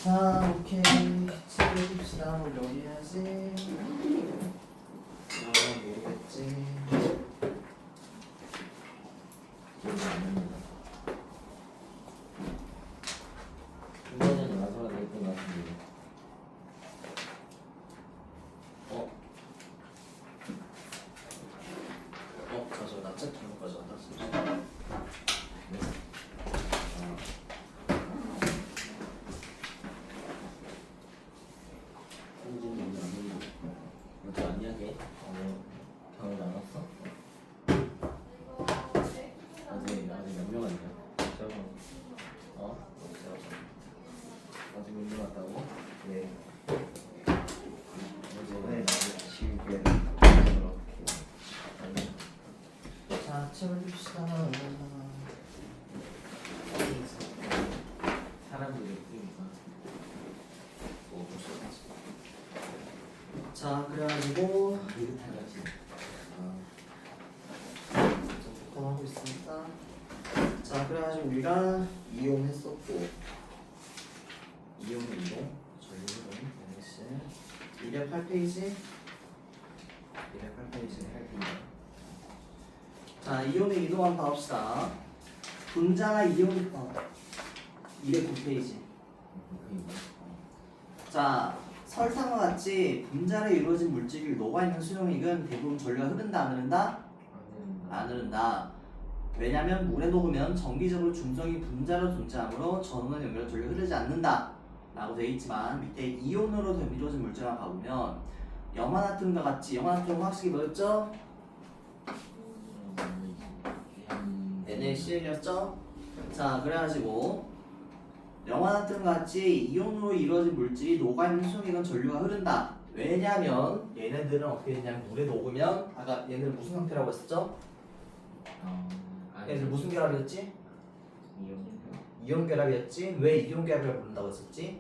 자, 오케이. 책을 봅시다. 우리 어디 해야지? 모르겠지. 이번에는 마지막 낼것 같은데. 나 책 잘못 가져왔다. 네. 현진이 오늘 안 보이고. 어제 왔냐 걔? 병원 안 왔어? 아직 몇 명 왔냐? 아직 몇 명 왔다고? 네. 어제 지우개. 자, 책을 봅시다. 사람들이 있으니까. 자, 그래가지고 느긋하지. 복합하고 있습니다. 자, 그래가지고 우리가 이용했었고 이용 전류이동 NS 208페이지 208페이지 할게요. 자, 이온의 이동 한번 봐봅시다. 분자나 이온부터 209페이지. 자, 설탕과 같이 분자로 이루어진 물질이 녹아있는 수용액은 대부분 전류가 흐른다 안 흐른다? 안 흐른다. 왜냐면 물에 녹으면 정기적으로 중성이 분자로 존재하므로 전원의 연결 전류 흐르지 않는다 라고 되어 있지만 밑에 이온으로 이루어진 물질만 봐보면 염화나트륨과 같이 염화나트륨 화학식이 뭐였죠? NaCl이었죠? 자, 그래가지고 염화나트륨과 같이 이온으로 이루어진 물질이 녹아있는 수용액은 전류가 흐른다. 왜냐면 얘네들은 어떻게 되냐면 물에 녹으면 아까 얘네들 무슨 상태라고 했었죠? 얘네들 무슨 결합이었지? 이온 결합이었지? 왜 이온 결합을 부른다고 했었지?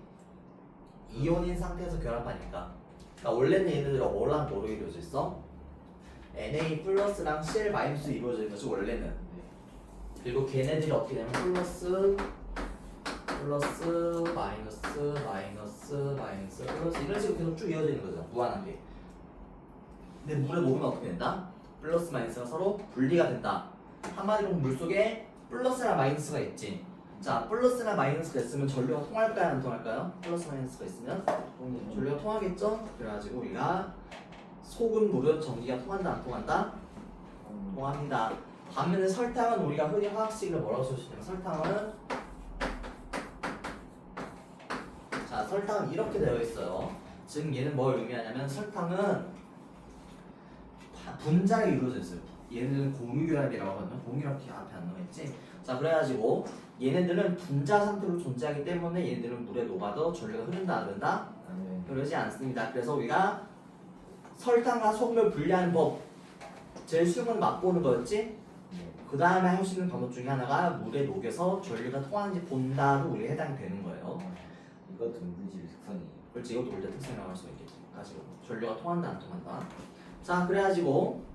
이온인 상태에서 결합하니까. 그러니까 원래는 얘네들이 뭐랑 뭐로 이루어져 있어? Na 플러스랑 Cl 마이너스 이루어져 있는 거지 원래는. 그리고 걔네들이 어떻게 되냐면 플러스 마이너스 플러스 이런 식으로 계속 쭉 이어져 있는 거죠. 무한하게. 근데 물에 녹으면 어떻게 된다? 플러스 마이너스가 서로 분리가 된다. 한마디로 물속에 플러스나 마이너스가 있지. 자, 플러스나 마이너스가 있으면 전류가 통할까요? 안 통할까요? 플러스 마이너스가 있으면 전류가 통하겠죠? 그래가지고 우리가 속은 물은 전기가 통한다 안 통한다? 통합니다. 반면에 설탕은 우리가 흔히 화학식을 뭐라고 쓸 수 있냐면 설탕은 이렇게 되어 있어요. 즉 얘는 뭘 의미하냐면 설탕은 분자가 이루어져 있어요. 얘는 공유결합이라고 하거든요. 공유결합 앞에 안 나와있지? 자, 그래가지고 얘네들은 분자 상태로 존재하기 때문에 얘네들은 물에 녹아도 전류가 흐른다 안 흐른다? 그러지 않습니다. 그래서 우리가 설탕과 소금을 분리하는 법 제일 쉬운 건 맛보는 거였지? 그 다음에 할 수 있는 방법 중에 하나가 물에 녹여서 전류가 통하는지 본다도 우리가 해당이 되는 거예요. 이것도 물질 특성이에요. 그렇지, 이것도 물질 특성이라고 할 수 있겠지. 가지고 전류가 통한다 안 통한다. 자, 그래가지고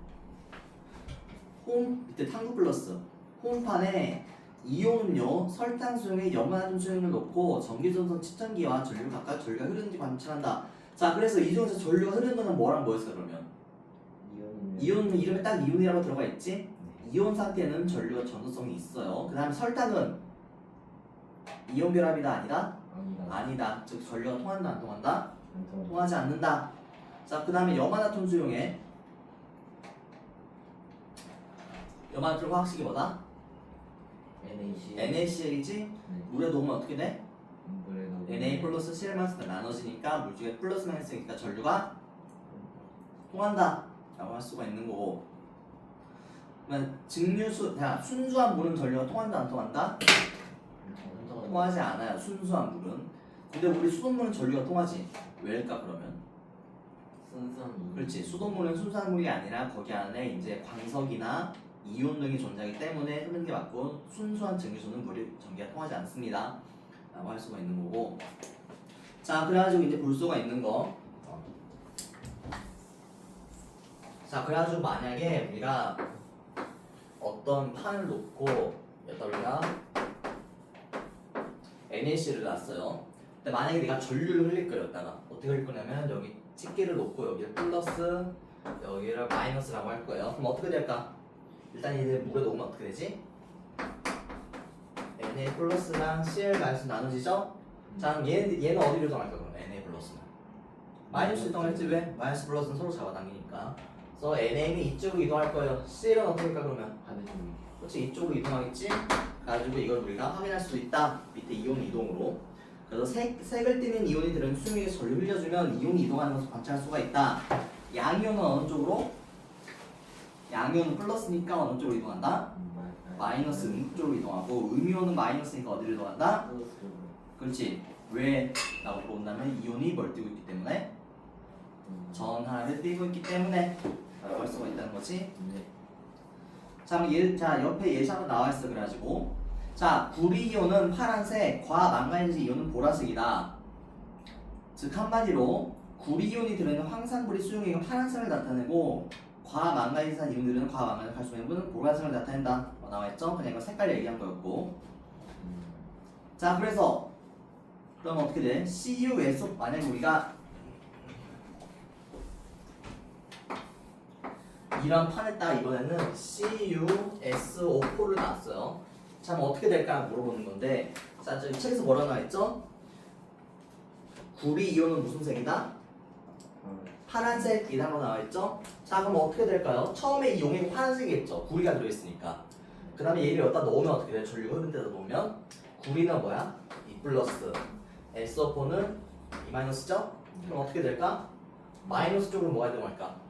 밑에 탐구 플러스 홈판에 이온음료 설탕 수용에 염화나트륨 수용을 넣고 전기전선 측정기와 전류 각각 전류가 흐르는지 관찰한다. 자, 그래서 이 중에서 전류가 흐르는 거는 뭐랑 뭐였어 그러면? 이온 이름에 딱 이온이라고 들어가 있지? 이온 상태는 전류가 전도성이 있어요. 그 다음에 설탕은 이온 결합이다 아니다? 아니다. 즉 전류가 통한다 안 통한다? 통하지 않는다. 자, 그 다음에 염화나트륨 수용에 염화나트륨 화학식이 뭐다? NaCl이지? 물에 녹으면 어떻게 돼? Na 플러스 Cl 마이너스가 나눠지니까 물 중에 플러스 마이너스니까 전류가 통한다 라고 할 수가 있는 거고, 그러면 순수한 물은 전류가 통한다 안 통한다? 통하지 않아요. 순수한 물은. 근데 우리 수돗물은 전류가 통하지. 왜일까 그러면? 순수한 물. 그렇지. 수돗물은 순수한 물이 아니라 거기 안에 이제 광석이나 이온 등이 존재하기 때문에 흐르는 게 맞고, 순수한 증류소는 물이 전기가 통하지 않습니다 라고 할 수가 있는 거고. 자, 그래가지고 이제 볼 수가 있는 거. 자, 그래가지고 만약에 우리가 어떤 판을 놓고 여기다 우리가 NaCl을 놨어요. 근데 만약에 내가 전류를 흘릴 거였다가 어떻게 흘릴 거냐면 여기 집게를 놓고 여기를 플러스 여기를 마이너스라고 할 거예요. 그럼 어떻게 될까? 일단 얘를 물에 녹으면 어떻게 되지? Na 플러스랑 Cl 마이너스 나눠지죠? 자 그럼 얘는 어디로 이동할까 그럼 Na 플러스는? 마이너스 이동할지 왜? 마이너스 플러스는 서로 잡아당기니까. 그래서 NA는 이쪽으로 이동할 거예요. Cl은 어떻게 할까 그러면? 반대쪽이. 그렇지 이쪽으로 이동하겠지? 가지고 이걸 우리가 확인할 수 있다. 밑에 이온 이동으로. 그래서 색을 띠는 이온이들은 수용액에 전류 흘려주면 이온이 이동하는 것을 관찰할 수가 있다. 양이온은 어느 쪽으로? 양이온은 플러스니까 어느 쪽으로 이동한다? 마이너스 음쪽으로 이동하고 음이온은 마이너스니까 어디로 이동한다? 플러스쪽으로. 그렇지. 왜? 라고 본다면 이온이 뭘 띄고 있기 때문에 전하를 띄고 있기 때문에 라고 할 수가 있다는 거지. 네. 자, 그럼 자 옆에 예시가 나와 있어 그래가지고 자 구리 이온은 파란색, 과망간이즈 이온은 보라색이다. 즉 한마디로 구리 이온이 들어있는 황산불이 수용액은 파란색을 나타내고 과망간이즈한 이온들은 과망간을 칼슘액은 보라색을 나타낸다. 나와 있죠? 그냥 이거 색깔 얘기한 거였고. 자 그래서 그럼 어떻게 돼? CuSO 만약에 우리가 이런 판에다가 이번에는 CuSO4를 나왔어요. 자, 그럼 어떻게 될까 물어보는 건데, 자, 저기 책에서 뭐라 나와 있죠? 구리 이온은 무슨 색이다? 파란색이라고 나와 있죠? 자, 그럼 어떻게 될까요? 처음에 이 용액이 파란색이겠죠? 구리가 들어있으니까. 그 다음에 얘를 여기다 넣으면 어떻게 돼? 전류가 흐른 데다 놓으면 구리는 뭐야? 2 플러스 SO4는 2 마이너스죠? 그럼 어떻게 될까? 마이너스 쪽으로 뭐가 이동할까?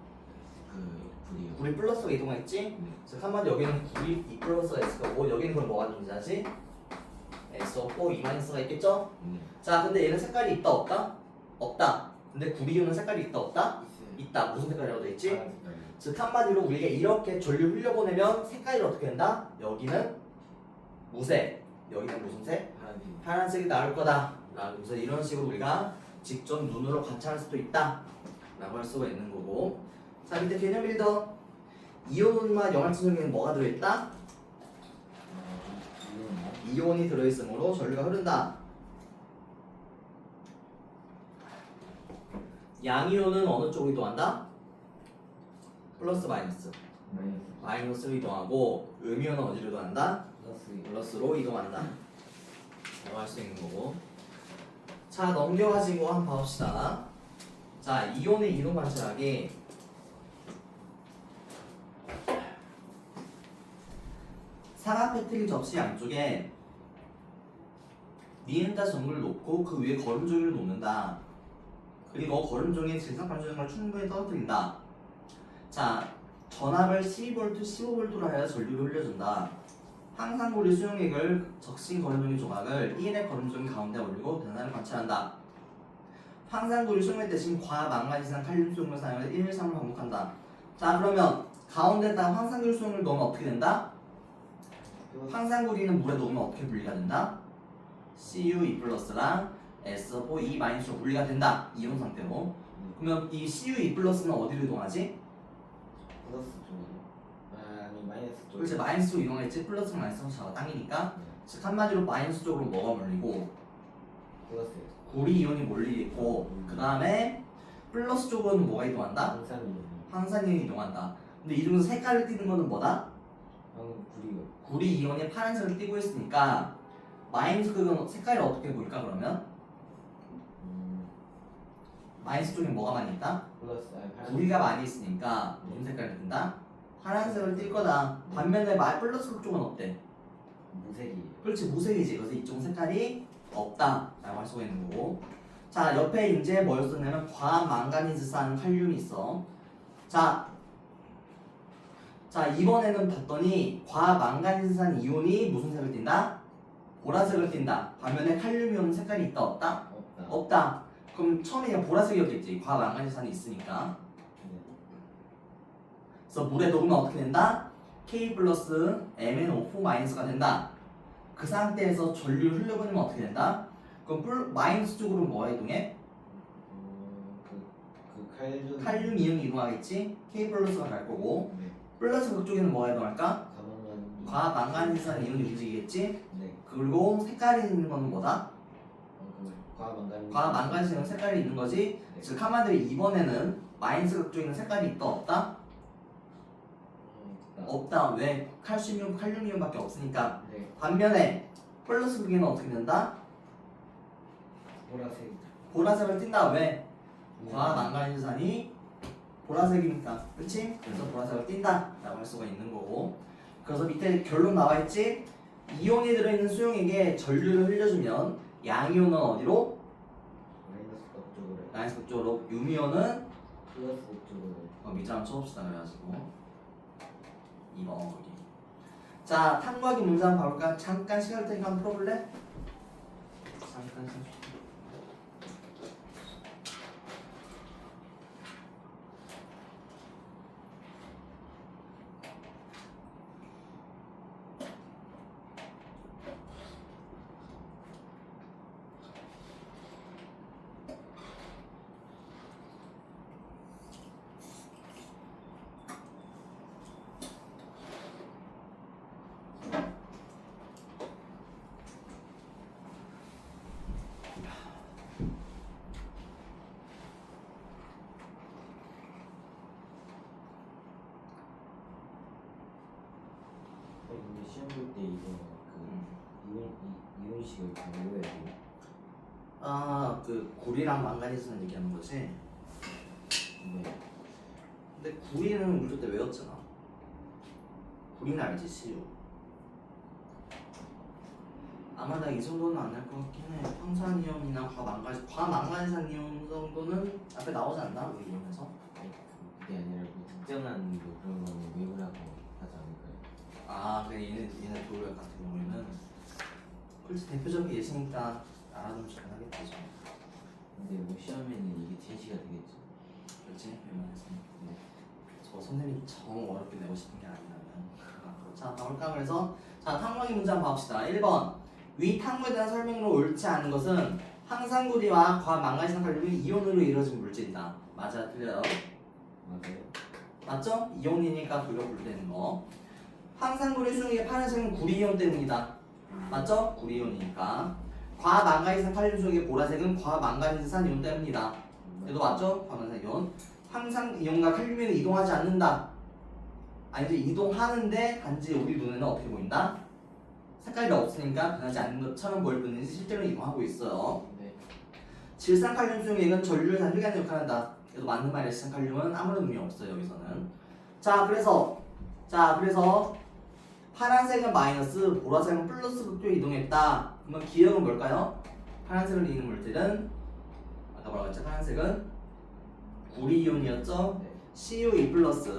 불이요. 구리 플러스가 이동했지? 즉 한마디 여기는 구리 2 플러스가 있을 거고 여기는 그럼 뭐가 존재하지? SO4 2 마이너스가 있겠죠? 자 근데 얘는 색깔이 있다 없다? 없다. 근데 구리유는 색깔이 있다 없다? 있다. 무슨 색깔이라고 돼 있지? 즉 한마디로 우리가 이렇게 전류 흘려보내면 색깔이 어떻게 된다? 여기는 무색, 여기는 무슨 색? 파란색이 나올 거다. 그래서 이런 식으로 우리가 직접 눈으로 관찰할 수도 있다 라고 할 수가 있는 거고. 자 밑에 개념 빌더 이온과 영할진속에는 뭐가 들어있다? 이온이 들어있으므로 전류가 흐른다. 양이온은 어느 쪽으로 이동한다? 플러스 마이너스 마이너스로 이동하고 음이온은 어디로 이동한다? 플러스로 이동한다 라고 할 수 있는 거고. 자 넘겨가지고 한번 봐봅시다. 자 이온의 이동 관찰하기. 사각 패트리 접시 양쪽에 니은자 전구를 놓고 그 위에 거름종이를 놓는다. 그리고 거름종이에 질산 방정을 충분히 떨어뜨린다. 자, 전압을 12V, 15V로 하여 전류를 흘려준다. 항상고리 수용액을 적신 거름종이 조각을 1의 거름종이 가운데 올리고 변화를 관찰한다. 항상고리 수용액 대신 과망간이상 칼륨 수용을 사용해서 1, 2, 3을 반복한다. 자, 그러면 가운데다가 황산고리 수용을 넣으면 어떻게 된다? 황산고리는 물에 녹으면 어떻게 분리가 된다? Cu2 플러스랑 SO4 2 마이너스로 분리가 된다. 이온 상태로. 그러면 이 Cu2 플러스는 어디로 이동하지? 플러스 쪽으로. 아니 마이너스 쪽. 그렇지 마이너스로 이동했지. 플러스랑 마이너스로 잡아당기니까. 즉 한마디로 마이너스 쪽으로 뭐가 몰리고 플러스. 구리 이온이 몰리겠고 그 다음에 플러스 쪽으로는 뭐가 이동한다? 항산이. 황산이온이 이동한다. 근데 이 중에서 색깔을 띠는 거는 뭐다? 구리요. 구리 이온이 파란색을 띠고 있으니까 마이너스 극은 색깔이 어떻게 보일까 그러면? 마이너스 쪽에 뭐가 많이 있다? 플러스. 구리가 많이 있으니까 무슨 색깔이 뜬다? 파란색을 띌 거다. 반면에 플러스 쪽은 어때? 무색이. 그렇지 무색이지. 그래서 이쪽은 색깔이 없다 라고 할 수가 있는 거고. 자 옆에 이제 뭐였었냐면 과망가니즈산 칼륨이 있어. 자 이번에는 봤더니 과망가니즈산 이온이 무슨 색을 띈다? 보라색을 띈다. 반면에 칼륨 이온은 색깔이 있다 없다? 없다. 없다. 그럼 처음에 그냥 보라색이었겠지. 과망가니즈산이 있으니까. 그래서 물에 녹으면 어떻게 된다? K 플러스 MnO4 마이너스가 된다. 그 상태에서 전류를 흘려보내면 어떻게 된다? 그럼 마이너스 쪽으로 뭐가 이동해? 그 칼륨 이온이 이동하겠지? K 플러스가 갈 거고 네. 플러스 그쪽에는 뭐가 이동할까? 가방만. 과망가니즈산 이온이 움직이겠지? 네. 그리고 색깔이 있는 거는 뭐다? 과학 망가지는 색깔이 있는 거지. 네. 즉 한마디로 이번에는 마이너스 극쪽에 있는 색깔이 있다 없다? 없다. 왜? 칼슘이온, 칼륨이온밖에 없으니까. 네. 반면에 플러스 극에는 어떻게 된다? 보라색. 보라색을 띈다. 왜? 과학 망가지산이 보라색이니까. 그치? 그래서 보라색을 띈다 라고 할 수가 있는 거고. 그래서 밑에 결론 나와 있지? 이온이 들어있는 수용액에 전류를 흘려주면 양이온은 어디로? 마이너스 극쪽으로. 마이너스 극쪽으로. 유미온은 플러스 극쪽으로. 밑에 한번 쳐봅시다. 그래가지고 2번 거기. 자, 탐구하기 문제 한번 봐볼까? 잠깐 시간을 테니까 한번 풀어볼래? 잠깐 시간. 근데 시험 볼 때 이거 이온식을 다 외워야 돼요. 아, 그 구리랑 망가니스는 얘기하는 거지? 네. 근데 구리는 우리 그때 외웠잖아. 구리는 알지, 시우. 아마 나 이 정도는 안 할 것 같긴 해. 황산이온이나 과망간산 이온 정도는 앞에 나오지 않나? 우리 이온에서? 그게 아니라 뭐 특정한 뭐 그런 거는 외우라고 하지 않을까요? 아, 그래 얘네 도료 같은 경우에는 그렇지 대표적인 예시니까 알아두면 좋긴 하겠지. 근데 뭐 시험에는 이게 제시가 되겠죠. 그렇지? 웬만해서. 근데 저 선생님이 정 어렵게 내고 싶은 게 아니라면. 자, 가볼까? 그래서 자, 탐구하기 문제 한번 봐봅시다. 1번 위 탐구에 대한 설명으로 옳지 않은 것은 항상구리와 과망간산 칼륨이 이온으로 이루어진 물질이다. 맞아, 틀려요? 맞아요. 맞죠? 이온이니까 돌려 분리되는 거. 항상구리 수용액의 파란색은 구리이온 때문이다. 맞죠? 구리이온이니까. 과망간산 칼륨 수용액의 보라색은 과망간산 이온 때문이다. 얘도 맞죠? 과망간산 이온. 항상 이온과 칼륨이온은 이동하지 않는다. 아니 이제 이동하는데 단지 우리 눈에는 어떻게 보인다? 색깔이 없으니까 변하지 않는 것처럼 보일 뿐이지 실제로 이동하고 있어요. 네. 질산칼륨 수용액은 전류를 다 흡입하는 역할을 한다. 그래도 맞는 말이야. 질산칼륨은 아무런 의미 없어요 여기서는. 자 그래서 파란색은 마이너스, 보라색은 플러스 극도에 이동했다. 그러면 기억은 뭘까요? 파란색을 이는 물질은 아까 뭐라고 했죠? 파란색은 구리이온이었죠? 네. CU2 플러스.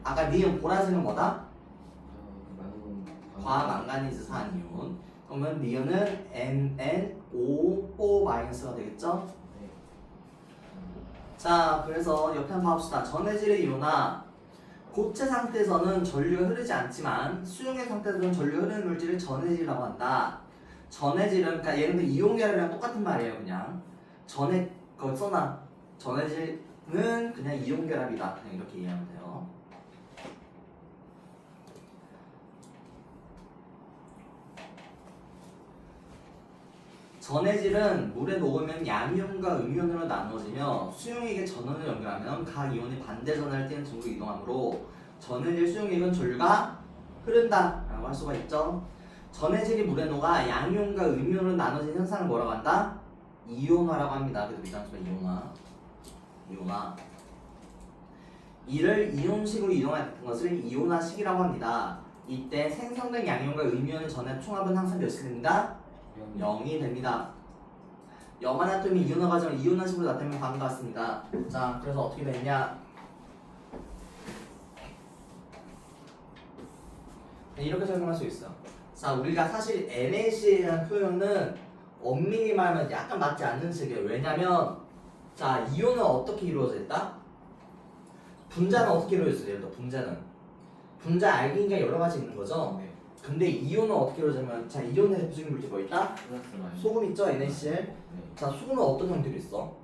아까 니은 보라색은 뭐다? 과망가니즈 산이온. 그러면 니은은 NN5O- 되겠죠? 네. 자, 그래서 옆에 한번 봐봅시다. 전해질의 이온화 고체 상태에서는 전류가 흐르지 않지만 수용액 상태에서는 전류가 흐르는 물질을 전해질이라고 한다. 전해질은 그러니까 얘는 이온 결합이랑 똑같은 말이에요. 그냥 거기 써놔. 전해질은 그냥 이온 결합이다. 그냥 이렇게 이해하면 돼요. 전해질은 물에 녹으면 양이온과 음이온으로 나누어지며 수용액에 전원을 연결하면 각 이온이 반대 전하를 띠는 중으로 이동하므로 전해질 수용액은 전류가 흐른다 라고 할 수가 있죠. 전해질이 물에 녹아 양이온과 음이온으로 나눠진 현상을 뭐라고 한다? 이온화라고 합니다. 그래서 밑장수가 이온화. 이를 이온식으로 이동하는 것을 이온화식이라고 합니다. 이때 생성된 양이온과 음이온의 전해 총합은 항상 몇이 됩니다? 0이 됩니다. 염화나트륨이 이온화 과정을 이온화식으로 나타내면 다음과 같습니다. 자, 그래서 어떻게 되냐? 이렇게 설명할 수 있어. 자, 우리가 사실 NaC에 대한 표현은 엄밀히 말하면 약간 맞지 않는 식이에요. 왜냐면 자, 이온은 어떻게 이루어져 있다? 분자는 어떻게 이루어져 있어요? 예를 들어 분자 알기니까 여러 가지 있는 거죠. 네. 근데 이온은 어떻게 이루어지냐면 자, 이온의 대표적인 물질 뭐 있다? 플러스 마이너스. 소금 있죠? NaCl. 네. 자, 소금은 어떤 형태로 있어?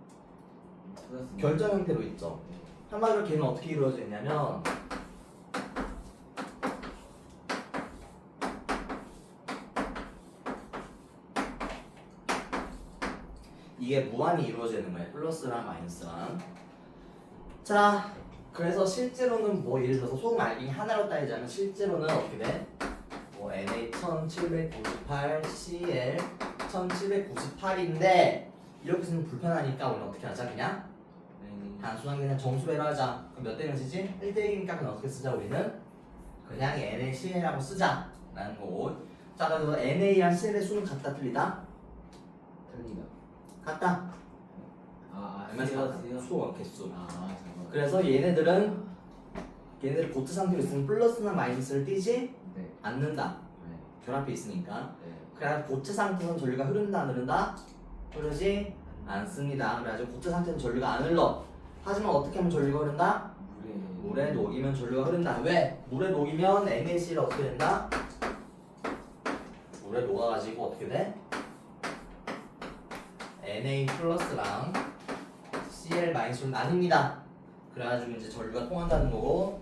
플러스 결정 형태로 있죠. 네. 한마디로 걔는 어떻게 이루어져 있냐면 이게 무한히 이루어지는 거예요. 플러스랑 마이너스랑. 자, 그래서 실제로는 뭐 예를 들어서 소금 알갱이 하나로 따지자면 실제로는 어떻게 돼? 뭐 Na1798 Cl 1798인데 이렇게 쓰면 불편하니까 우리는 어떻게 하자? 그냥 단순하게 그냥 정수배로 하자. 그럼 몇 대를 쓰지? 1대1이니까 그냥 어떻게 쓰자 우리는? 그냥 NaCl이라고 쓰자 라는 거고. 자, 그래서 NA랑 CL의 수는 같다 틀리다? 틀리다. 같다. 얼마씩 같다? 수, 개수. 잠깐만. 그래서 얘네들 고트 상태로 있으면 플러스나 마이너스를 띄지 네. 않는다. 네. 결합해 있으니까. 네. 그래서 고체 상태에서는 전류가 흐른다 안 흐른다? 흐르지 않습니다. 그래가지고 고체 상태는 전류가 안 흘러. 하지만 어떻게 하면 전류가 흐른다? 물에 녹이면 전류가 흐른다. 왜? 물에 녹이면 NaCl이 어떻게 된다? 물에 녹아가지고 어떻게 돼? Na 플러스랑 Cl 마이너스로 나뉩니다. 그래가지고 이제 전류가 통한다는 거고,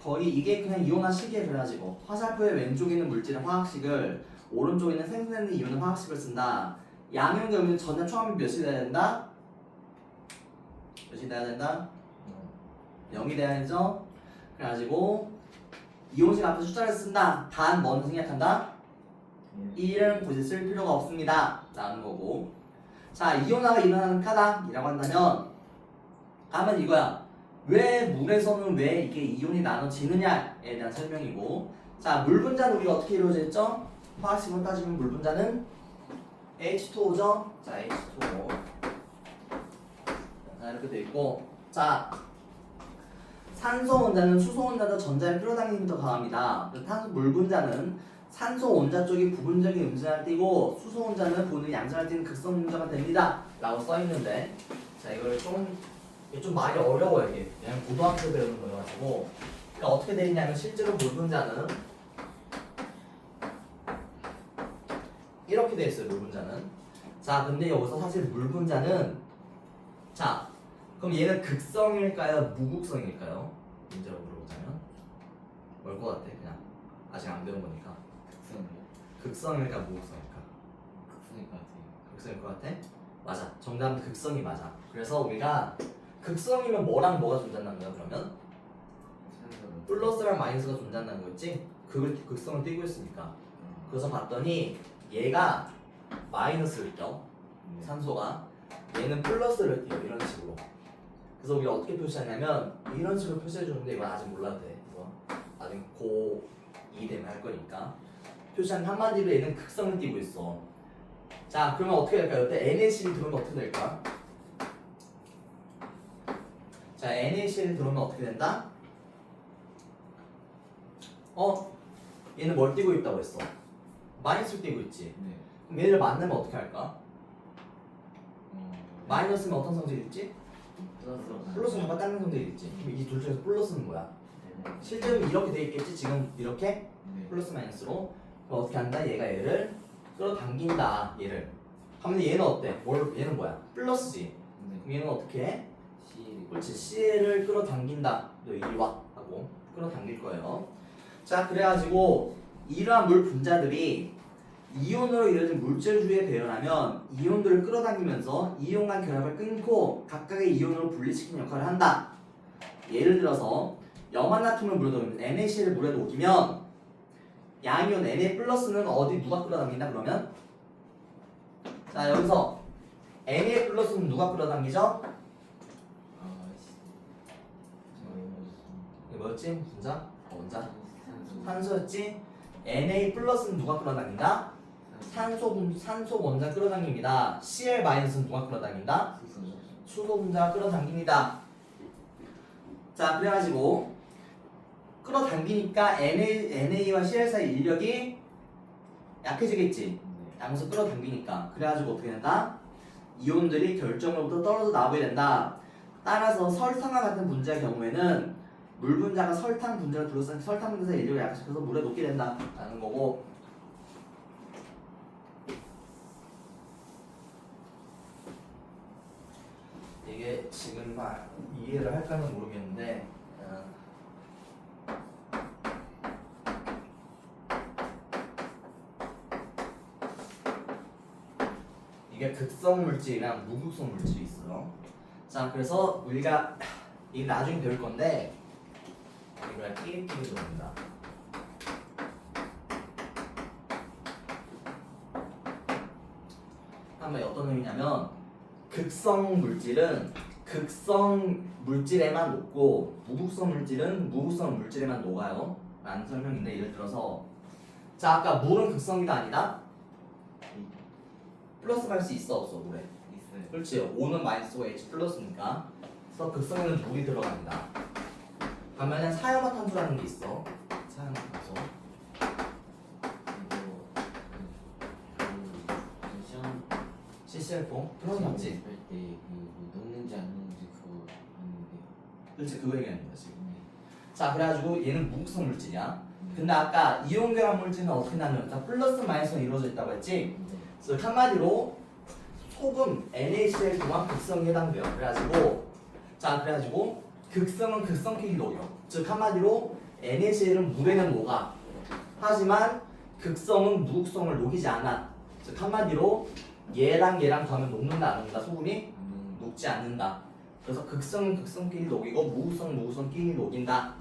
거의 이게 그냥 이온화식이에요. 그래가지고 화살표의 왼쪽에 있는 물질의 화학식을 오른쪽에 있는 생성되는 이온의 화학식을 쓴다. 양형 경우는 전자 총합이 몇이 돼야 된다? 몇이 돼야 된다? 0이 돼야 되죠? 그래가지고 이온식 앞에 숫자를 쓴다. 단 뭐는 생략한다? 1은 굳이 쓸 필요가 없습니다 라는 거고. 자, 이온화가 일어나는 까닭이라고 한다면 하면 이거야. 왜 물에서는 왜 이게 이온이 나눠지느냐에 대한 설명이고. 자, 물 분자는 우리가 어떻게 이루어져 있죠? 화학식으로 따지면 물 분자는 H2O죠? 자, H2O. 자, 이렇게 돼 있고. 자, 산소 원자는 수소 원자보다 전자를 끌어당기는 힘이 더 강합니다. 탄소 물 분자는 산소 원자 쪽이 부분적인 음전을 띠고 수소 원자는 본인 양전을 띠는 극성 음전가 됩니다 라고 써있는데, 자, 이걸 이게 좀 말이 어려워요. 이게 그냥 고등학교 때 배우는 거여가지고. 그러니까 어떻게 돼 있냐면 실제로 물 분자는 이렇게 돼 있어요. 물 분자는. 자, 근데 여기서 사실 물 분자는, 자, 그럼 얘는 극성일까요? 무극성일까요? 문제로 물어보자면 뭘 것 같아? 그냥 아직 안 배운 거니까. 극성일까 무극성일까? 극성일 것 같아? 맞아. 정답은 극성이 맞아. 그래서 우리가 극성이면 뭐랑 뭐가 존재한다는 거야? 그러면 플러스랑 마이너스가 존재한다는 거였지? 극성을 띄고 있으니까. 그래서 봤더니 얘가 마이너스를 껴, 산소가. 얘는 플러스를 띄어, 이런 식으로. 그래서 우리가 어떻게 표시하냐면 이런 식으로 표시해 주는데 이건 아직 몰라도 돼. 이거 나중에 고2 되면 할 거니까. 표시하는 한마디로 얘는 극성을 띄고 있어. 자, 그러면 어떻게 될까요? 이때 NaCl 들어오면 어떻게 될까? 자, NaCl 들어오면 어떻게 된다? 얘는 뭘 띄고 있다고 했어? 마이너스를 띄고 있지. 그럼 얘를 만나면 어떻게 할까? 마이너스는 어떤 성질이 있지? 플러스는 뭔가 다른 성질이 있지. 그럼 이 둘 중에서 플러스는 뭐야? 실제로는 이렇게 돼 있겠지. 지금 이렇게 플러스 마이너스로. 그럼 어떻게 한다? 얘가 얘를 끌어당긴다. 얘를. 하면 얘는 어때? 얘는 뭐야? 플러스지. 그럼 얘는 어떻게 해? 그렇지. Cl을 끌어당긴다. 너 이리 와 하고 끌어당길 거예요. 자, 그래가지고 이러한 물 분자들이 이온으로 이루어진 물질 주위에 배열하면 이온들을 끌어당기면서 이온 간 결합을 끊고 각각의 이온으로 분리시키는 역할을 한다. 예를 들어서 염화나트륨을 물에 녹이면 NaCl을 물에 녹이면 양이온 Na 플러스는 어디 누가 끌어당긴다 그러면? 자, 여기서 Na 플러스는 누가 끌어당기죠? 이게 뭐였지? 분자? 원자? 산소였지? Na 플러스는 누가 끌어당긴다? 산소 원자 끌어당깁니다. Cl 마이너스는 누가 끌어당긴다? 수소 분자가 끌어당깁니다. 자, 그래가지고 끌어당기니까 NA와 CL 사이 인력이 약해지겠지. 양수 끌어당기니까. 그래가지고 어떻게 된다? 이온들이 결정으로부터 떨어져 나오게 된다. 따라서 설탕과 같은 분자의 경우에는 물 분자가 설탕 분자를 둘러싼 설탕 분자의 인력이 약해져서 물에 녹게 된다 라는 거고. 이게 지금 막 이해를 할까는 모르겠는데 이게 극성 물질이랑 무극성 물질이 있어요. 자, 그래서 우리가 이게 나중에 배울 건데 이걸 끼리끼리 들어옵니다. 한번 어떤 의미냐면 극성 물질은 극성 물질에만 녹고 무극성 물질은 무극성 물질에만 녹아요 라는 설명인데, 예를 들어서 자, 아까 물은 극성이다 아니다? 플러스 갈 수 있어 없어 물에? 있어요. 그렇지. O는 마이너스 H 플러스니까. 그래서 극성에는 물이 들어갑니다. 반면에 사이화탄소라는 게 있어. 사이화탄소. 이거 시험 CCL4 들어봤지? 할때그 녹는지 안 녹는지 그거 하는데. 그렇지, 그거 얘기하는 거야 지금. 네. 자, 그래가지고 얘는 무극성 물질이야. 근데 아까 이온 결합 물질은 어떻게 나누냐? 플러스 마이너스는 이루어져 있다고 했지? 네. 그래서 한마디로 소금 NaCl 또한 극성에 해당돼요. 그래가지고 극성은 극성끼리 녹여. 즉 한마디로 NaCl은 물에는 녹아. 하지만 극성은 무극성을 녹이지 않아. 즉 한마디로 얘랑 더하면 녹는다 안 녹는다? 소금이 녹지 않는다. 그래서 극성은 극성끼리 녹이고 무극성은 무극성끼리 녹인다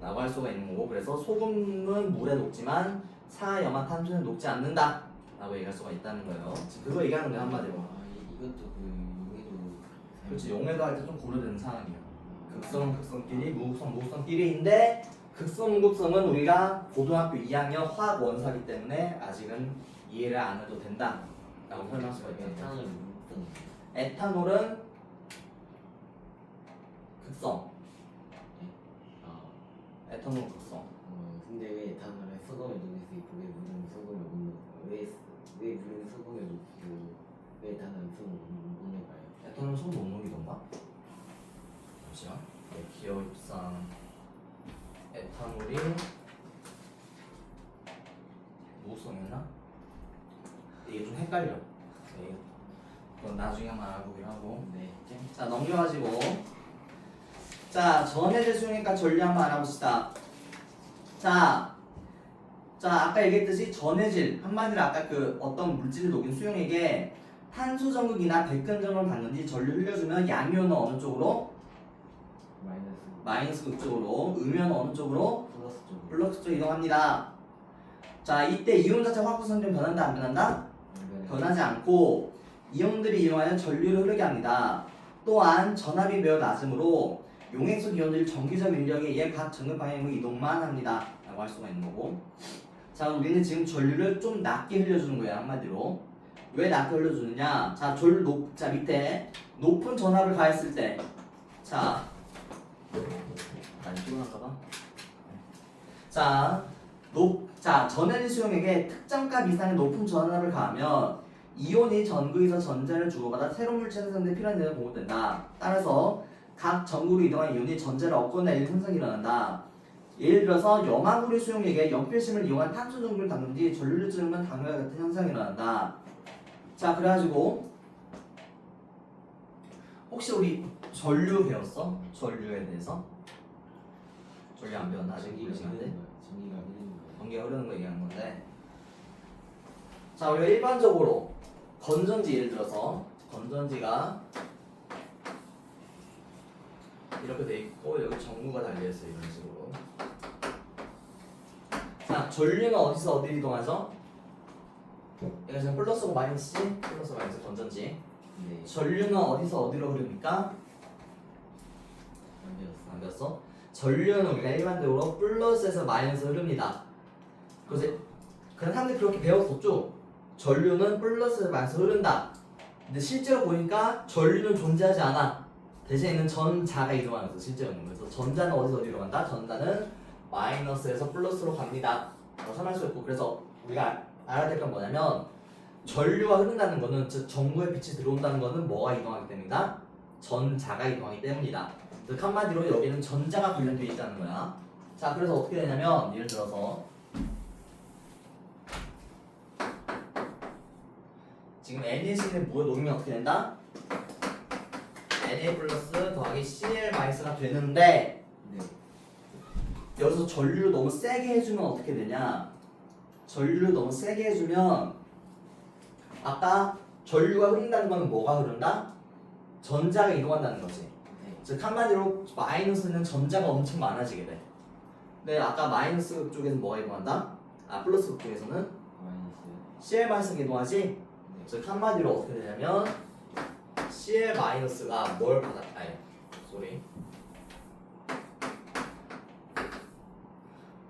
라고 할 수가 있는 거고, 그래서 소금은 물에 녹지만 사염화탄소는 녹지 않는다 라고 얘기할 수가 있다는 거예요. 지금 그거 얘기하는 거야 한마디로. 이것도 그 용해도. 그렇지, 용해도 할 때 좀 고려되는 상황이야. 극성은 극성끼리, 무극성 무극성끼리인데 극성 무극성은 우리가 고등학교 2학년 화학 원사기 때문에 아직은 이해를 안 해도 된다 라고 설명할 수가 있다. 에탄올 무극성. 에탄올은 극성, 에탄올 극성. 근데 왜 에탄올에 소금을 녹일 수 있고 왜 물은 소금을 못 녹여? 왜 물은 소금을 녹이고 왜 에탄올은 소금을 못 녹아요? 에탄올 손 못 녹이던가? 잠시만. 기억 입상 에탄올이 무극성이었나? 이게 좀 헷갈려. 네. 그건 나중에 한번 알아보기로 하고. 네. 자, 넘겨가지고 자, 전해질 수용액과 전류 한번 알아봅시다. 자, 아까 얘기했듯이 전해질 한마디로 아까 그 어떤 물질을 녹인 수용액에 탄소 전극이나 백근 전극을 받는지 전류 흘려주면 양이온은 어느 쪽으로? 마이너스. 마이너스 극쪽으로. 음이온은 어느 쪽으로? 플러스 쪽. 플러스 쪽으로 이동합니다. 자, 이때 이온 자체 화학 구성점 변한다 안 변한다? 변하지 않고 이온들이 이용하여 전류를 흐르게 합니다. 또한 전압이 매우 낮으므로 용액 속 이온들이 전기적 인력에 의해 각 전극 방향으로 이동만 합니다 라고 할 수가 있는 거고, 자, 우리는 지금 전류를 좀 낮게 흘려주는 거예요 한마디로. 왜 낮게 흘려주느냐? 자, 자, 밑에 높은 전압을 가했을 때, 자, 안 피곤할까봐. 자, 전해질 수용액에 특정 값 이상의 높은 전압을 가하면 이온이 전구에서 전자를 주고받아 새로운 물질 생성에 필요한 내용을 공급된다. 따라서 각 전구로 이동한 이온이 전자를 얻거나 일일 현상이 일어난다. 예를 들어서 염화물의 수용액에 연필심을 이용한 탄소 전구를 담는 뒤 전류를 찌르면 다음과 같은 현상이 일어난다. 자, 그래가지고 혹시 우리 전류 배웠어? 전류에 대해서? 전류 안 배웠나? 아직 이 시간대? 전기가 흐르는 거예요. 전기가 흐르는 거 얘기하는 건데, 자, 우리가 일반적으로 건전지, 예를 들어서 건전지가 이렇게 돼 있고 여기 전구가 달려 있어 이런 식으로. 자, 전류는 어디서 어디로 이동하죠? 얘가 지금 플러스고 마이너스, 플러스 마이너스 건전지. 네. 전류는 어디서 어디로 흐릅니까? 안 배웠어. 안 배웠어? 전류는 우리가 일반적으로 플러스에서 마이너스 흐릅니다. 그래서 그런 사람들이 그렇게 배웠었죠. 전류는 플러스에서 마이너스 흐른다. 근데 실제로 보니까 전류는 존재하지 않아. 대신에는 전자가 이동하는 거죠, 실제로는. 그래서 전자는 어디서 어디로 간다? 전자는 마이너스에서 플러스로 갑니다 라고 설명할 수 있고, 그래서 우리가 알아야 될 건 뭐냐면 전류가 흐른다는 거는, 즉 전구에 빛이 들어온다는 거는 뭐가 이동하기 때문이다? 전자가 이동하기 때문이다. 즉 한마디로 여기는 전자가 관련되어 있다는 거야. 자, 그래서 어떻게 되냐면 예를 들어서 지금 NaCl을 뭐에 녹이면 어떻게 된다? Na 플러스 더하기 Cl 마이너스가 되는데, 네. 여기서 전류를 너무 세게 해주면 어떻게 되냐? 전류를 너무 세게 해주면 아까 전류가 흐른다는 건 뭐가 흐른다? 전자가 이동한다는 거지. 네. 즉 한마디로 마이너스는 전자가 엄청 많아지게 돼. 근데 아까 마이너스 쪽에서는 뭐가 이동한다? 아 플러스 쪽에서는 마이너스. CL-가 이동하지? 네. 즉 한마디로 어떻게 되냐면 CL-가 뭘 받아? 아니 쏘리.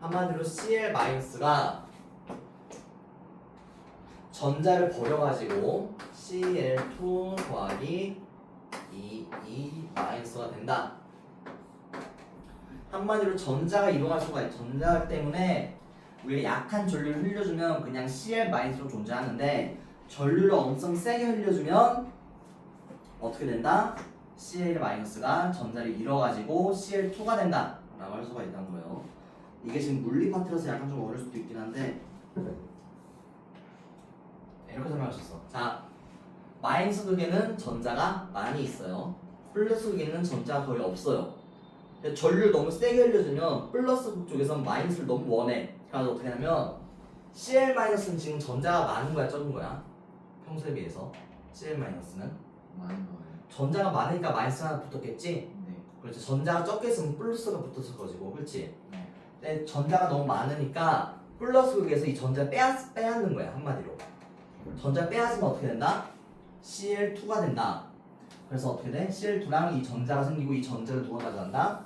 한마디로 CL-가 전자를 버려가지고 Cl2 더하기 E-가 된다. 한마디로 전자가 이동할 수가 있어. 전자 때문에 우리가 약한 전류를 흘려주면 그냥 Cl-로 존재하는데 전류를 엄청 세게 흘려주면 어떻게 된다? Cl-가 전자를 잃어가지고 Cl2가 된다 라고 할 수가 있다는 거예요. 이게 지금 물리 파트라서 약간 좀 어려울 수도 있긴 한데 이렇게 설명할 수 있어. 자, 마이너스 극에는 전자가 많이 있어요. 플러스 극에는 전자가 거의 없어요. 근데 전류를 너무 세게 흘려주면 플러스 극 쪽에서는 마이너스를 너무 원해. 그래서 어떻게 하냐면 CL-는 지금 전자가 많은 거야, 적은 거야? 평소에 비해서 CL-는 많은 거예요. 전자가 많으니까 마이너스 하나 붙었겠지? 네. 그렇지. 전자가 적게 있으면 플러스가 붙었을 거지고, 그렇지? 네. 근데 전자가 너무 많으니까 플러스 극에서 이 전자 빼앗는 거야, 한마디로. 전자 빼앗으면 어떻게 된다? Cl2가 된다. 그래서 어떻게 돼? Cl2랑 이 전자가 생기고 이 전자를 누가 가져간다?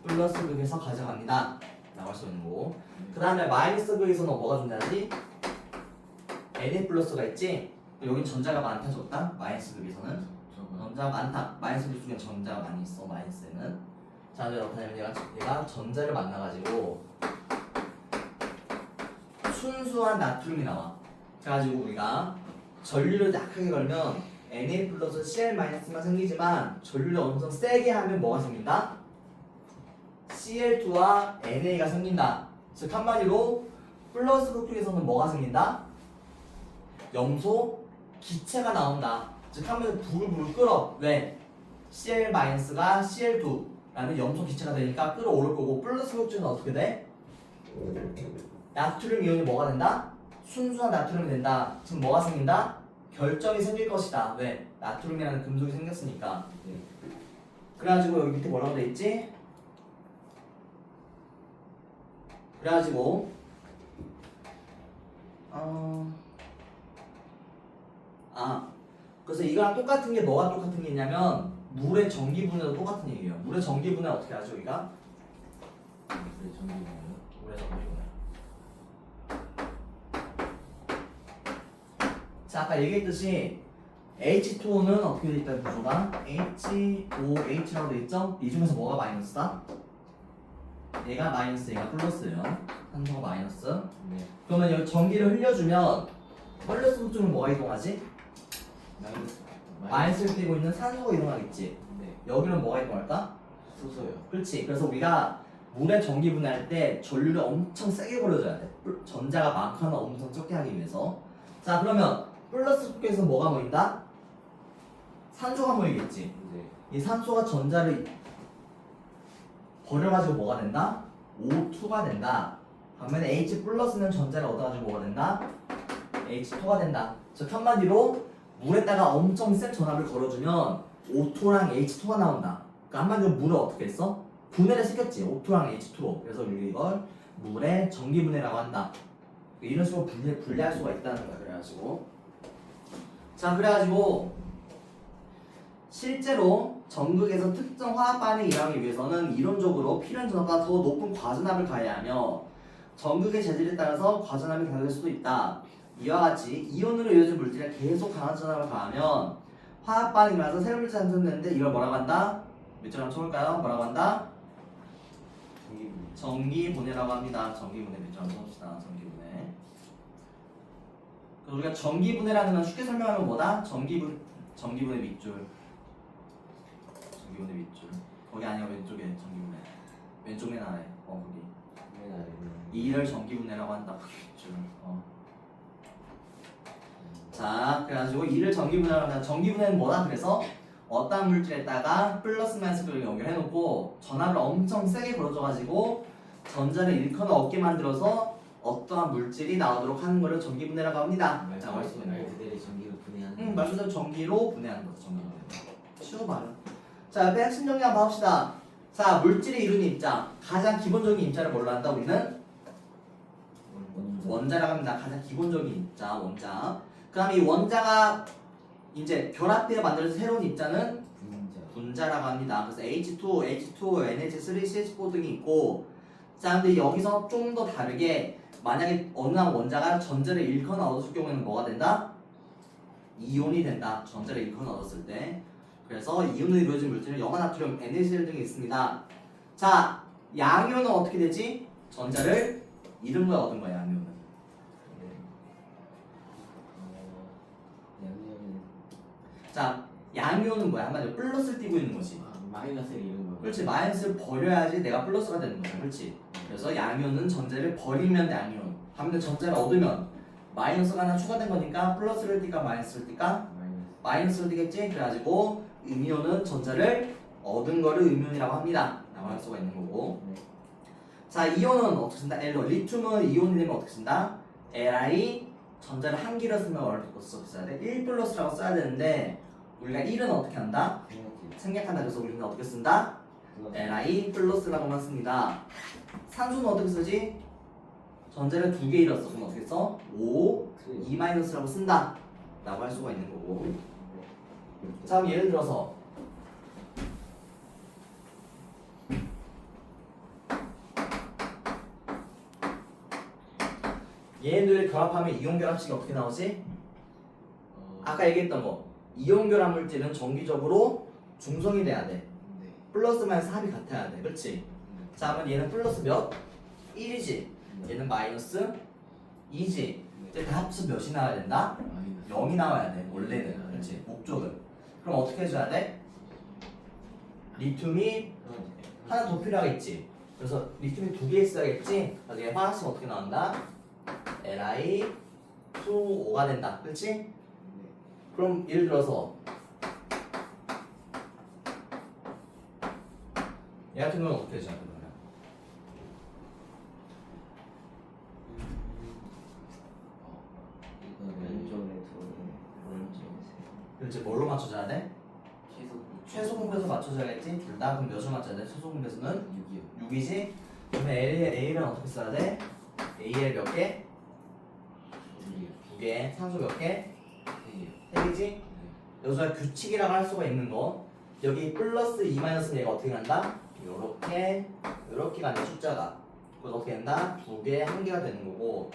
플러스 극에서 가져갑니다. 라고 할 수 있는 거고. 그 다음에 마이너스 극에서는 뭐가 존재하지? Na 플러스가 있지? 여긴 전자가 많다 적다? 마이너스 극에서는 저거. 전자가 많다. 마이너스 극 중에 전자가 많이 있어. 마이너스에는. 자, 이제 어떻게 하냐면 얘가 전자를 만나가지고 순수한 나트륨이 나와. 그래가지고 우리가 전류를 약하게 걸면 Na 플러스 Cl-만 생기지만 전류를 엄청 세게 하면 뭐가 생긴다? Cl2와 Na가 생긴다. 즉 한마디로 플러스 극 쪽에서는 뭐가 생긴다? 염소 기체가 나온다. 즉 한마디로 불을 끌어. 왜? Cl-가 Cl2라는 염소 기체가 되니까 끌어오를 거고 플러스 극 쪽에는 어떻게 돼? 나트륨 이온이 뭐가 된다? 순수한 나트륨이 된다. 지금 뭐가 생긴다? 결정이 생길 것이다. 왜? 나트륨이라는 금속이 생겼으니까. 네. 그래가지고 여기 밑에 뭐라고 돼 있지? 그래가지고 그래서 이거랑 똑같은 게 뭐가 똑같은 게 있냐면 물의 전기분해도 똑같은 얘기예요. 물의 전기분해 어떻게 하죠? 우리가? 네, 전기분해요. 물의 전기분해. 자, 아까 얘기했듯이 H2O는 어떻게 돼 있다 구조가? HOH라고 돼 있죠? 이 중에서 뭐가 마이너스다? 얘가 마이너스, 얘가 플러스예요. 산소가 마이너스. 네. 그러면 여기 전기를 흘려주면 플러스 부쪽은 뭐가 이동하지? 마이너스. 마이너스를 띄고 있는 산소가 이동하겠지. 네. 여기는 뭐가 이동할까? 수소요. 그렇지. 그래서 우리가 물의 전기 분해할 때 전류를 엄청 세게 벌려줘야 돼. 전자가 많거나 엄청 적게 하기 위해서. 자, 그러면 플러스 쪽에서 뭐가 모인다? 산소가 모이겠지. 네. 이 산소가 전자를 버려가지고 뭐가 된다? O2가 된다. 반면에 H 플러스는 전자를 얻어가지고 뭐가 된다? H2가 된다. 즉 한마디로 물에다가 엄청 센 전압을 걸어주면 O2랑 H2가 나온다. 그러니까 한마디로 물을 어떻게 했어? 분해를 시켰지. O2랑 H2로. 그래서 우리 이걸 물의 전기 분해라고 한다. 이런 식으로 분리할 수가 있다는 거야. 그래가지고 자, 그래가지고 실제로 전극에서 특정 화학 반응이 일어나기 위해서는 이론적으로 필요한 전압보다 더 높은 과전압을 가해야 하며 전극의 재질에 따라서 과전압이 달라질 수도 있다. 이와 같이 이온으로 이어진 물질에 계속 강한 전압을 가하면 화학 반응이 일어나서 새로운 물질이 생성되는데 이걸 뭐라고 한다? 몇 점 쳐볼까요? 뭐라고 한다? 전기분해. 전기분해라고 합니다. 전기분해 몇 점 쳐봅시다. 전기분해. 그래서 우리가 전기분해라는 건 쉽게 설명하면 뭐다? 전기분해 밑줄. 전기분해 밑줄. 거기 아니야 왼쪽에 전기분해. 왼쪽 맨 아래. 거기. 맨 아래. 이를 전기분해라고 한다. 밑줄. 자, 그래가지고 이를 전기분해라고 한다. 전기분해는 뭐다? 그래서 어떤 물질에다가 플러스 마이너스를 연결해놓고 전압을 엄청 세게 걸어줘가지고 전자를 잃거나 얻게 만들어서 어떠한 물질이 나오도록 하는 것을 전기분해라고 합니다. 라고 할 수가 있는 말 거고. 그대로 전기로 분해하는 말 그대로 전기로 분해하는 거죠. 전기 분해. 쉬워 말은. 자, 옆에 핵심 정리 한번 봅시다. 자, 물질이 이루는 입자. 가장 기본적인 입자를 뭘로 한다? 우리는 원자라고 합니다. 가장 기본적인 입자, 원자. 그 다음에 이 원자가 이제 결합되어 만들어진 새로운 입자는 분자라고 합니다. 그래서 H2, NH3, CH4 등이 있고, 자, 근데 여기서 좀 더 다르게 만약에 어느 한 원자가 전자를 잃거나 얻었을 경우에는 뭐가 된다? 이온이 된다. 전자를 잃거나 얻었을 때. 그래서 이온으로 이루어진 물질은 염화 나트륨, NaCl 등이 있습니다. 자, 양이온은 어떻게 되지? 전자를 잃은 거야, 얻은 거야, 양이온은. 양념은 자, 양이온은 뭐야? 한마디로 플러스를 띄고 있는 거지. 마이너스를 이룬 거. 그렇지, 마이너스를 버려야지 내가 플러스가 되는 거야. 그렇지? 그래서 양이온은 전자를 버리면 양이온. 반면에 전자를 얻으면 마이너스가 하나 추가된 거니까 플러스를 띄까 마이너스를 띄까 마이너스를 띄겠지? 그래가지고 음이온은 전자를 얻은 거를 음이온이라고 합니다. 라고 할 수가 있는 거고. 자, 이온은 어떻게 쓴다? L. 리튬은 이온이 되면 어떻게 쓴다? Li. 전자를 한 개로 쓰면 어떻게 써야 돼? 1 플러스라고 써야 되는데 우리가 1은 어떻게 한다? 생략한다. 그래서 우리는 어떻게 쓴다? Li 플러스라고만 씁니다. 산소는 어떻게 쓰지? 전자를 두 개 잃었어. 그럼 어떻게 써? 5, 2 마이너스라고 쓴다. 라고 할 수가 있는 거고. 자, 그럼 예를 들어서 얘네들 결합하면 이온 결합식이 어떻게 나오지? 아까 얘기했던 거. 이온 결합 물질은 정기적으로 중성이 돼야 돼. 플러스 마이너스 합이 같아야 돼. 그렇지? 자, 그러면 얘는 플러스 몇? 1이지. 얘는 마이너스 2지. 이제 다 합쳐서 몇이 나와야 된다? 0이 나와야 돼. 원래는. 그렇지? 목적은. 그럼 어떻게 해줘야 돼? 리튬이 하나 더 필요하겠지. 그래서 리튬이 두 개 있어야겠지. 그래서 얘 화학식 어떻게 나온다? Li2O 가 된다. 그렇지? 그럼 예를 들어서 얘 같은 경우는 어떻게 해줘야 돼? 그렇지, 뭘로 맞춰줘야 돼? 최소 공배수 맞춰줘야겠지? 둘 다. 그럼 몇을 맞춰야 돼? 최소 공배수는 6이지? 그러면 A를 어떻게 써야 돼? A를 몇 개? 2개. 산소 몇 개? 3개지? 여기서 규칙이라고 할 수가 있는 거. 여기 플러스 2 마이너스는 얘가 어떻게 간다? 요렇게 간다, 숫자가. 그래서 어떻게 된다? 2개, 1개가 되는 거고,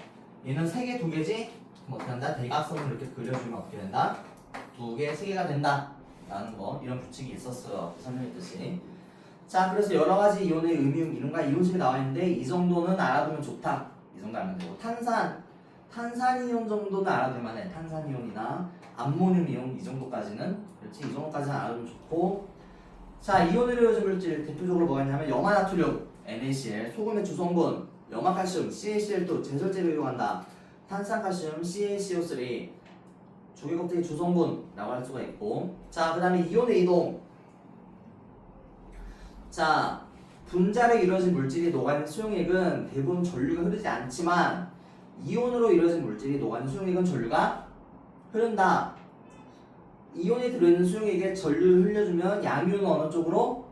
얘는 3개, 2개지? 그럼 어떻게 한다? 대각선을 이렇게 그려주면 어떻게 된다? 2개, 3개가 된다 라는 거. 이런 규칙이 있었어요. 설명했듯이. 자, 그래서 여러 가지 이온의 이론과 이온식이 나와 있는데 이 정도는 알아두면 좋다. 이 정도 알면 되고, 탄산이온 정도는 알아둘 만해. 탄산이온이나 암모늄이온 이 정도까지는. 그렇지? 이 정도까지는 알아두면 좋고. 자, 이온으로 이루어진 물질 대표적으로 뭐가 있냐면 염화나트륨, NaCl, 소금의 주성분, 염화칼슘, CaCl2, 제설제로 이용한다. 탄산칼슘, CaCO3, 조개껍데기 주성분이라고 할 수가 있고. 자, 그 다음에 이온의 이동. 자, 분자로 이루어진 물질이 녹아있는 수용액은 대부분 전류가 흐르지 않지만 이온으로 이루어진 물질이 녹아있는 수용액은 전류가 흐른다. 이온이 들어있는 수용액에 전류를 흘려주면 양이온은 어느 쪽으로?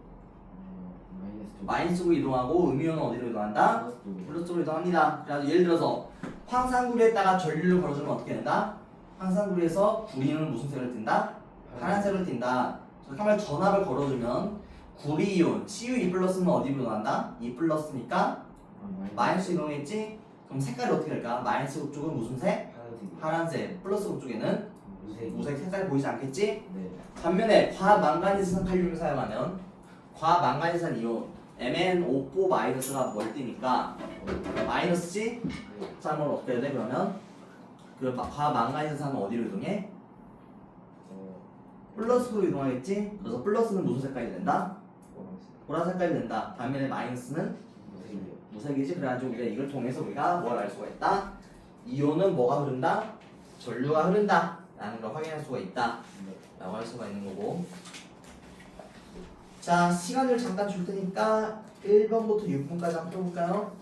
마이너스 쪽으로 이동하고 음이온은 어디로 이동한다? 플러스 쪽으로 이동합니다. 그래서 예를 들어서 황산구리에다가 전류를 걸어주면 어떻게 된다? 황산구리에서 구리는 무슨 색을 띈다? 파란색을 띈다. 잠깐만 전압을 걸어주면 구리이온 Cu2+는 어디로 이동한다? 2+니까 마이너스 이동했지? 그럼 색깔이 어떻게 될까? 마이너스 쪽은 무슨 색? 파란색. 플러스 쪽에는 무색. 색깔이 보이지 않겠지? 반면에 과망가니스산 칼륨을 사용하면 과망가니스산 이온 MnO4- 뭘 띄니까 마이너스지? 자, 그럼 어떻게 해야 돼? 그러면 그 과망가니스산은 어디로 이동해? 플러스로 이동하겠지? 그래서 플러스는 무슨 색깔이 된다? 보라 색깔이 된다. 반면에 마이너스는 무색이지? 그래가지고 우리가 이걸 통해서 우리가 뭘 알 수가 있다? 이온은 뭐가 흐른다? 전류가 흐른다 라는 걸 확인할 수가 있다 라고 할 수가 있는 거고. 자, 시간을 잠깐 줄 테니까 1번부터 6번까지 한번 풀어볼까요?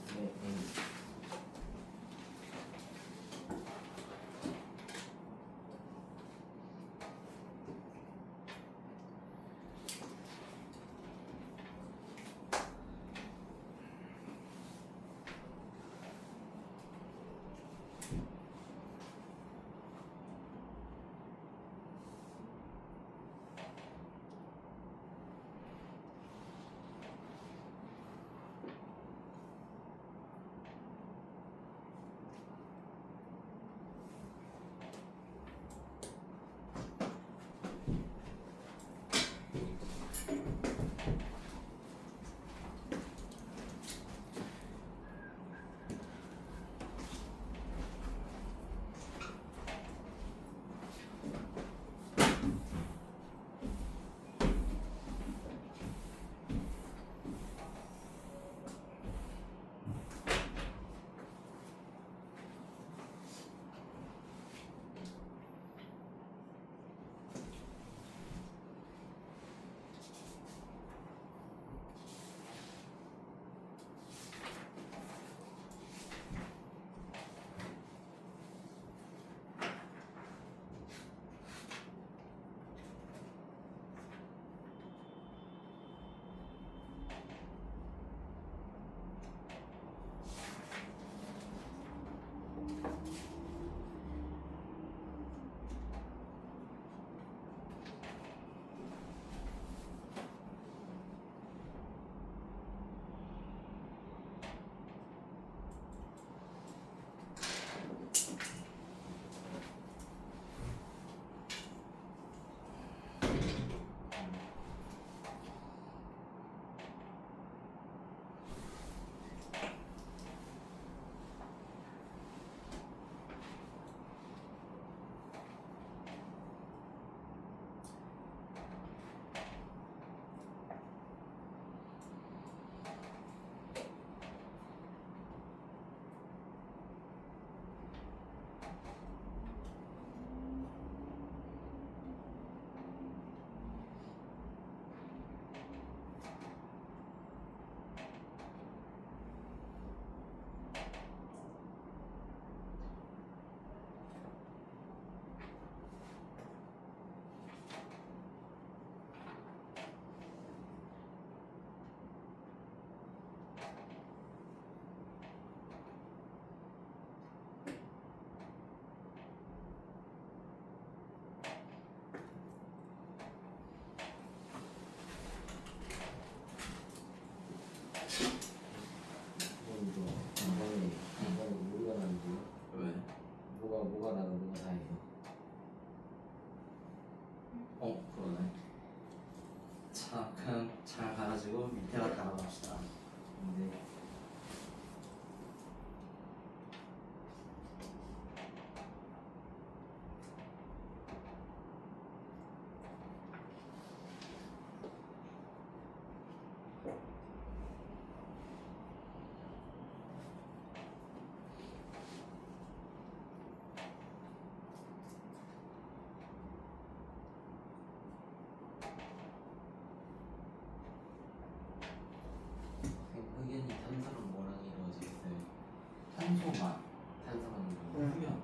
그러네. 자, 그냥 잘 갈아지고 밑에가 달아봅시다. 네. 흑연이 탄소랑 뭐랑 이루어져 있어요? 탄소만. 탄소랑 이루어져 흑연.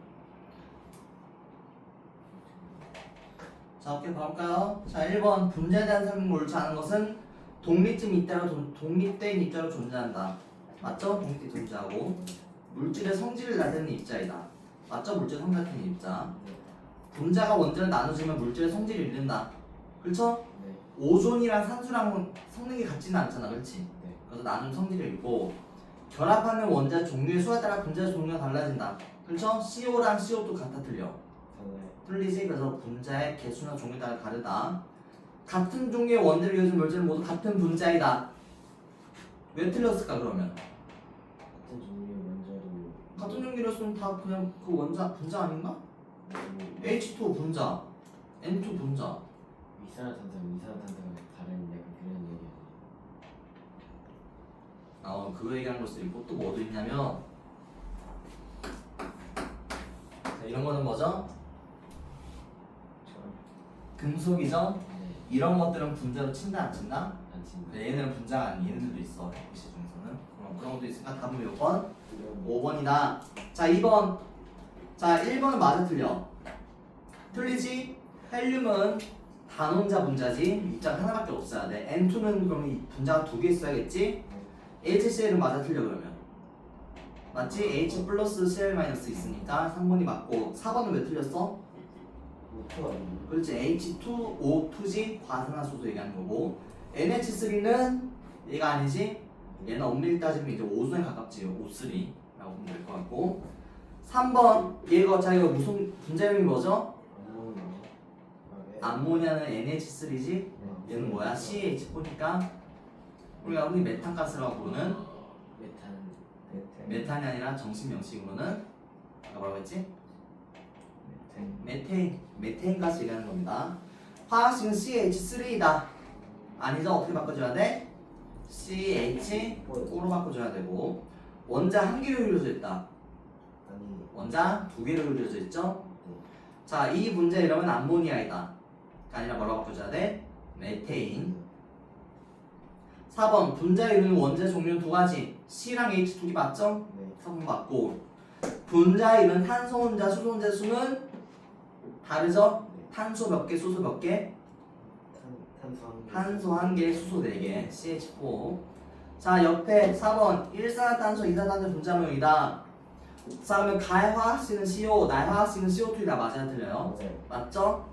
자, 오케이 볼까요? 자, 1번 분자에 대한 설명을 옳지 않은 것은 독립된 입자로 존재한다. 맞죠? 독립된 존재하고 물질의 성질을 나타내는 입자이다. 맞죠? 물질의 성질을 나타내는 입자. 분자가 원자를 나눠주면 물질의 성질을 잃는다. 그렇죠? 네. 오존이랑 산수랑 성능이 같지는 않잖아, 그렇지? 네. 그래서 나누면 성질을 잃고 결합하는 원자 종류의 수에 따라 분자 종류가 달라진다. 그렇죠? CO랑 CO2 같아 틀려. 저는 틀리지? 그래서 분자의 개수나 종류에 따라 다르다. 같은 종류의 원자를 이루어진 물질은 모두 같은 분자이다. 왜 틀렸을까 그러면? 같은 종류의 원자로 같은 종류였으면 다 그냥 그 원자 분자 아닌가? H2 분자, N2 분자. 이산화탄소랑 이산화탄소가 다른 약간 그런 얘기 그거 얘기하는 걸 수도 있고 또 뭐도 있냐면 자, 이런 거는 뭐죠? 금속이죠? 네. 이런 것들은 분자로 친다 안 친다? 안 친다. 근데 얘네는 분자가 아닌 얘네들도 있어 ABC 중에서는 그런 것도 있으니까 답은 몇 번? 5번이다. 자 2번. 자 1번은 맞아 틀려. 틀리지? 헬륨은 단원자 분자지 입자가 하나밖에 없어야 돼. N2는 그러면 이 분자가 두 개 있어야겠지? HCl은 맞아 틀려 그러면 맞지? H 플러스 Cl 마이너스 있으니까 3번이 맞고 4번은 왜 틀렸어? 목표가 아니고 그렇지 H2O2지 과산화수소 얘기하는 거고 NH3는 얘가 아니지? 얘는 엄밀히 따지면 이제 오존에 가깝지 O3 라고 보면 될 것 같고 3번 얘가 자 이거 무슨 분자 이름이 뭐죠? 암모니아는 NH3지 얘는 뭐야? CH4니까 우리가 흔히 메탄가스라고 부르는 메탄이 아니라 정식 명식으로는 아까 뭐라고 했지? 메테인 가스 얘기하는 겁니다. 화학식은 CH3이다. 아니죠? 어떻게 바꿔줘야 돼? CH4로 바꿔줘야 되고 원자 한 개로 이루어져 있다. 아니 원자 두 개로 이루어져 있죠? 자, 이 문제 이름은 암모니아이다. 아니라 뭐라고 바꿔줘야 돼? 메테인. 4번 분자에 이루는 원자 종류는 두 가지. C랑 H 두 개 맞죠? 네. 3번 맞고 분자에 이루는 탄소 혼자, 수소 혼자 수는 다르죠? 탄소 몇 개, 수소 몇 개? 탄소 한 개, 수소 네 개. CH4. 자, 옆에 4번 일산화탄소, 이산화탄소 분자 모형이다. 자, 그러면 가의 화학식은 CO, 나의 화학식은 CO2이다. 맞아요, 틀려요? 네. 맞죠?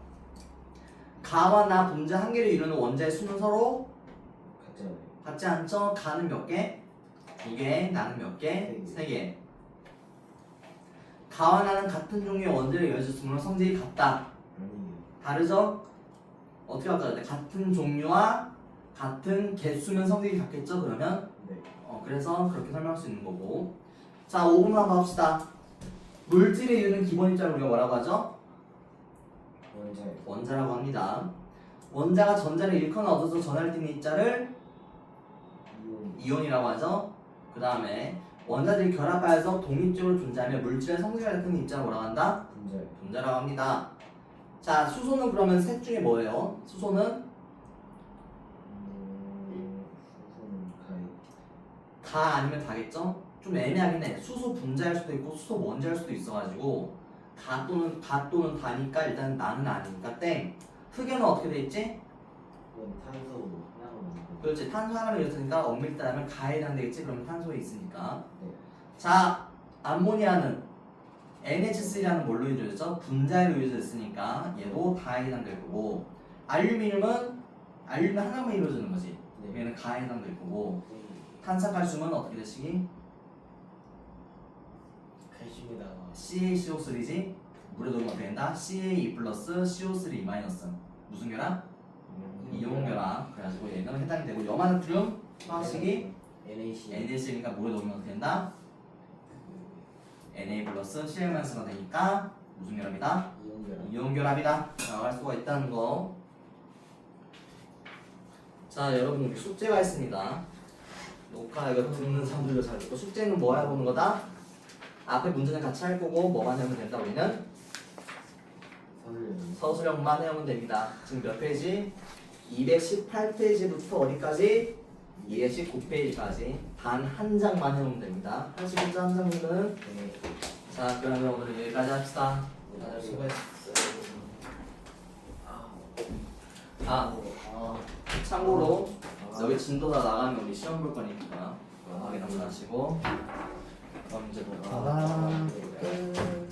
가와 나 분자 한 개를 이루는 원자의 수는 서로 같잖아요. 같지 않죠? 가는 몇 개? 두 개, 나는 몇 개? 세 개. 가와 나는 같은 종류의 원자를 이루어졌으므로 성질이 같다. 아니 다르죠? 어떻게 바꿔야 돼? 같은 종류와 같은 개수면 성질이 같겠죠? 그러면 네. 그래서 그렇게 설명할 수 있는 거고. 자, 5번만 봐봅시다. 물질의 이유는 기본 입자를 우리가 뭐라고 하죠? 원자 원자라고 합니다. 원자가 전자를 잃거나 얻어서 전할 때 있는 입자를 이온이라고 하죠. 그 다음에 원자들이 결합하여서 독립적으로 존재하며 물질의 성질을 나타내는 입자를 뭐라고 한다? 분자 분자라고 합니다. 자, 수소는 그러면 셋 중에 뭐예요? 수소는 수소는 가이 다 아니면 다겠죠? 좀 애매하긴 해. 수소 분자일 수도 있고 수소 원자일 수도 있어가지고 다 또는 다니까 일단 나는 아니니까 땡. 흑연은 어떻게 돼 있지? 그건 탄소 하나만 남고 그렇지. 탄소 하나를 이었으니까 엄밀히 따르면 가에 해당되겠지? 그러면 탄소에 있으니까. 네. 자, 암모니아는 NH3라는 뭘로 이루어졌죠? 분자로 이루어졌으니까 얘도 다에 해당될 거고 알루미늄은 하나만 이루어지는 거지. 네. 얘는 가에 해당될 거고 탄산칼슘은 어떻게 되시기? 칼슘에다가 CaCO3지? 물에 녹으면 어떻게 된다? CaE 플러스 CO3 마이너스 무슨 결합? 이온 결합. 그래가지고 얘는 해당이 되고 염화나트륨 방식이 NaC NaC니까 물에 넣으면 어떻게 된다? Na 플러스 CL-가 되니까 무슨 결합이다? 이온 결합. 이온 결합이다. 라고 할 수가 있다는 거. 자, 여러분 우리 숙제가 있습니다. 녹화 이거 듣는 사람들도 잘 듣고 숙제는 뭐 해보는 거다? 앞에 문제는 같이 할 거고 뭐만 해오면 된다. 우리는 서술형. 서술형만 해오면 됩니다. 지금 몇 페이지? 218페이지부터 어디까지? 219페이지까지 단 한 장만 해오면 됩니다. 80문제 한 장이면 네. 자, 그러면 오늘 여기까지 합시다. 다들 수고했어. 아, 참고로 여기 진도 다 나가면 우리 시험 볼 거니까 확인 한번 하시고 그럼 이제 아, 끝.